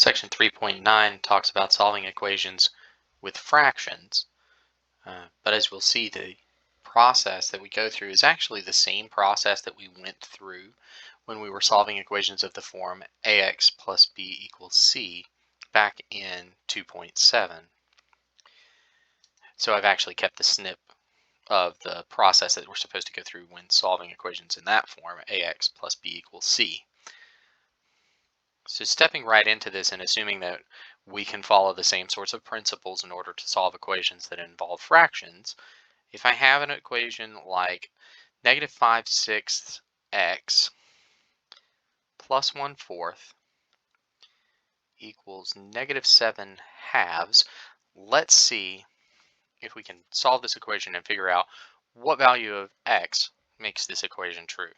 Section 3.9 talks about solving equations with fractions, but as we'll see, the process that we go through is actually the same process that we went through when we were solving equations of the form ax plus b equals c back in 2.7. So I've actually kept the snip of the process that we're supposed to go through when solving equations in that form, ax plus b equals c. So stepping right into this and assuming that we can follow the same sorts of principles in order to solve equations that involve fractions, if I have an equation like negative 5/6 x plus 1/4 equals negative 7/2, let's see if we can solve this equation and figure out what value of x makes this equation true.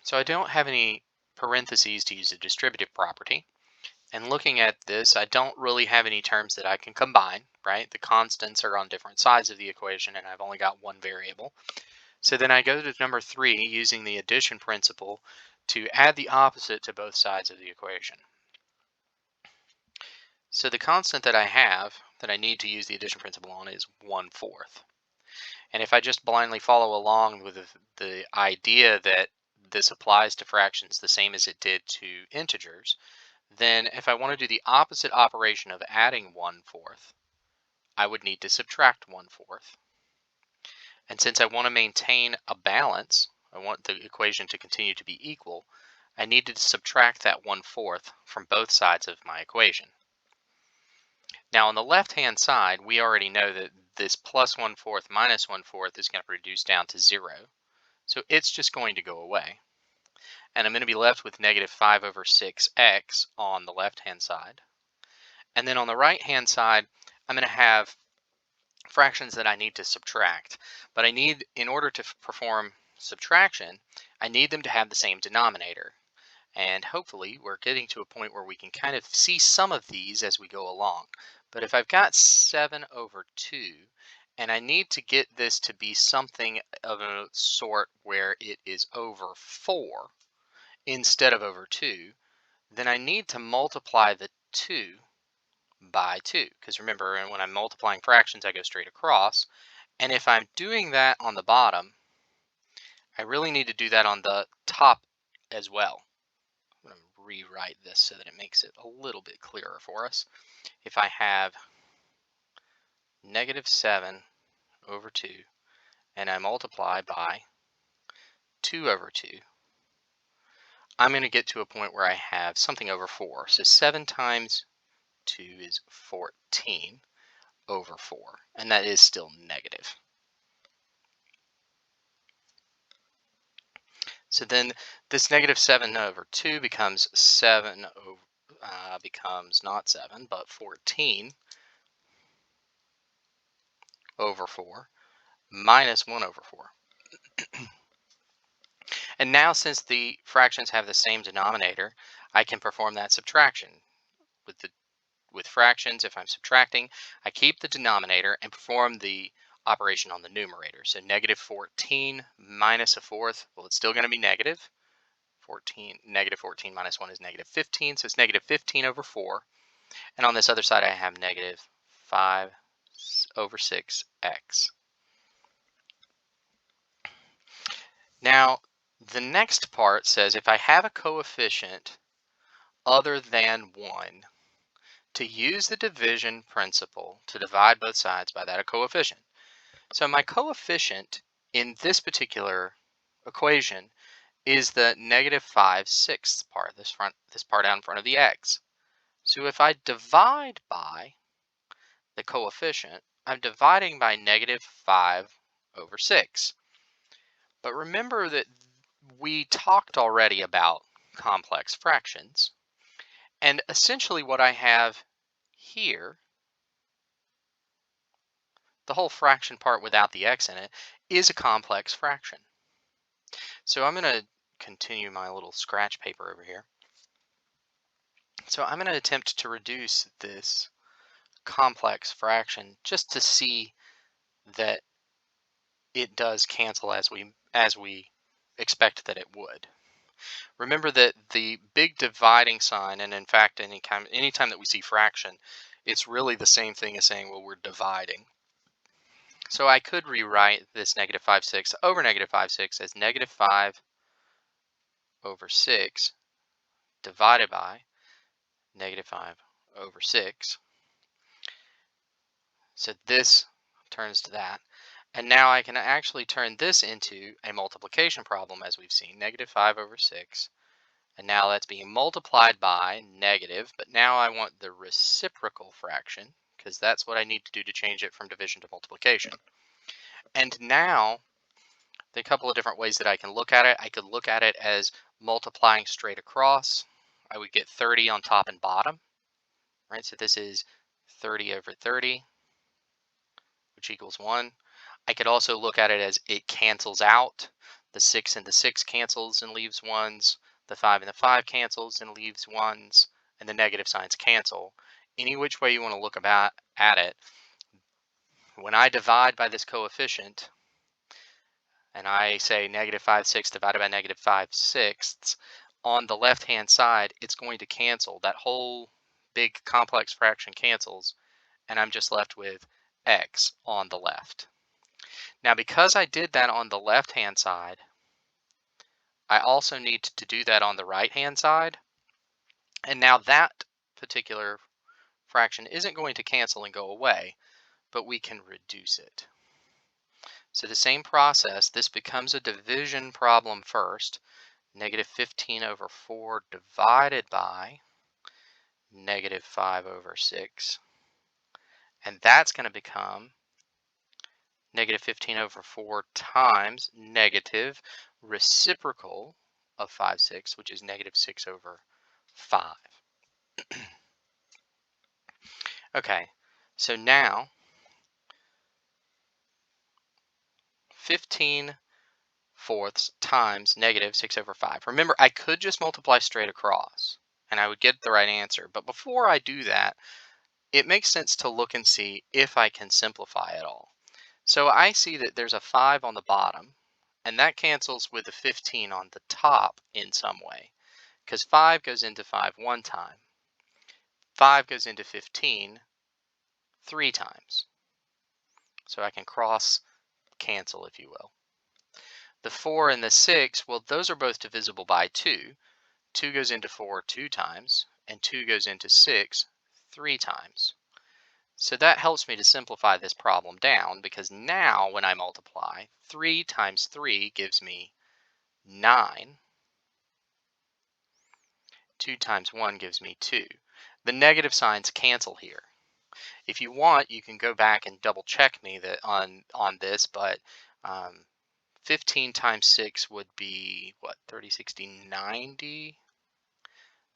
So I don't have any parentheses to use a distributive property. And looking at this, I don't really have any terms that I can combine, right? The constants are on different sides of the equation and I've only got one variable. So then I go to number 3 using the addition principle to add the opposite to both sides of the equation. So the constant that I have that I need to use the addition principle on is 1/4. And if I just blindly follow along with the idea that this applies to fractions the same as it did to integers, then if I want to do the opposite operation of adding 1/4, I would need to subtract 1/4. And since I want to maintain a balance, I want the equation to continue to be equal, I need to subtract that 1/4 from both sides of my equation. Now on the left-hand side, we already know that this plus 1/4 minus 1/4 is going to reduce down to 0. So it's just going to go away. And I'm going to be left with negative 5/6x on the left-hand side. And then on the right-hand side, I'm going to have fractions that I need to subtract. But in order to perform subtraction, I need them to have the same denominator. And hopefully we're getting to a point where we can kind of see some of these as we go along. But if I've got 7/2, and I need to get this to be something of a sort where it is over 4 instead of over 2, then I need to multiply the 2 by 2. Because remember, when I'm multiplying fractions, I go straight across. And if I'm doing that on the bottom, I really need to do that on the top as well. I'm going to rewrite this so that it makes it a little bit clearer for us. If I have negative 7/2 and I multiply by 2/2, I'm going to get to a point where I have something over 4. So 7 times 2 is 14/4, and that is still negative. So then this negative 7/2 becomes becomes not 7, but 14/4 minus 1/4. And now since the fractions have the same denominator, I can perform that subtraction. With fractions, if I'm subtracting, I keep the denominator and perform the operation on the numerator. So negative 14 minus 1/4, well, it's still going to be negative. Negative 14 minus 1 is negative 15, so it's negative 15/4. And on this other side, I have negative 5/6x. Now, the next part says if I have a coefficient other than 1, to use the division principle to divide both sides by that coefficient. So my coefficient in this particular equation is the negative 5/6 part, this part out in front of the x. So if I divide by the coefficient, I'm dividing by negative 5/6. But remember that we talked already about complex fractions. And essentially what I have here, the whole fraction part without the x in it, is a complex fraction. So I'm going to continue my little scratch paper over here. So I'm going to attempt to reduce this complex fraction just to see that it does cancel as we expect that it would. Remember that the big dividing sign, and in fact, anytime that we see fraction, it's really the same thing as saying, well, we're dividing. So I could rewrite this negative 5, 6 over negative 5, 6 as negative 5 over 6 divided by negative 5 over 6. So this turns to that. And now I can actually turn this into a multiplication problem, as we've seen, negative 5 over 6. And now that's being multiplied by negative, but now I want the reciprocal fraction, because that's what I need to do to change it from division to multiplication. And now, the couple of different ways that I can look at it, I could look at it as multiplying straight across. I would get 30 on top and bottom, right? So this is 30 over 30, which equals 1. I could also look at it as it cancels out. The 6 and the 6 cancels and leaves 1s. The 5 and the 5 cancels and leaves 1s. And the negative signs cancel. Any which way you want to look at it, when I divide by this coefficient, and I say negative 5 6 divided by negative 5 sixths, on the left-hand side, it's going to cancel. That whole big complex fraction cancels, and I'm just left with x on the left. Now, because I did that on the left-hand side, I also need to do that on the right-hand side. And now that particular fraction isn't going to cancel and go away, but we can reduce it. So the same process, this becomes a division problem first. Negative 15 over 4 divided by negative 5 over 6. And that's going to become negative 15 over 4 times negative reciprocal of 5, 6, which is negative 6 over 5. Okay, so now 15 fourths times negative 6 over 5. Remember, I could just multiply straight across and I would get the right answer. But before I do that, it makes sense to look and see if I can simplify it all. So I see that there's a 5 on the bottom, and that cancels with the 15 on the top in some way, because 5 goes into 5 one time. 5 goes into 15 3 times. So I can cross cancel, if you will. The 4 and the 6, well, those are both divisible by 2. 2 goes into 4 2 times, and 2 goes into 6 3 times. So that helps me to simplify this problem down, because now when I multiply, 3 times 3 gives me 9. 2 times 1 gives me 2. The negative signs cancel here. If you want, you can go back and double check me that on this, but 15 times 6 would be, what, 30, 60, 90?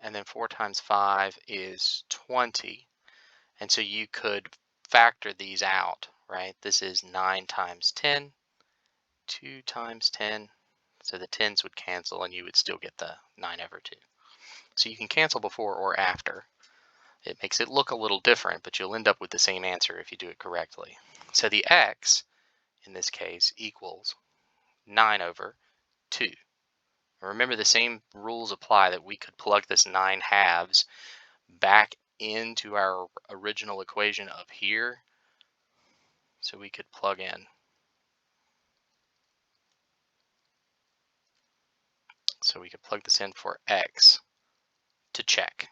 And then 4 times 5 is 20. And so you could factor these out, right? This is 9 times 10, 2 times 10. So the 10s would cancel and you would still get the 9 over 2. So you can cancel before or after. It makes it look a little different, but you'll end up with the same answer if you do it correctly. So the x, in this case, equals 9 over 2. Remember, the same rules apply, that we could plug this 9 halves back into our original equation up here. So we could plug in. So we could plug this in for x to check.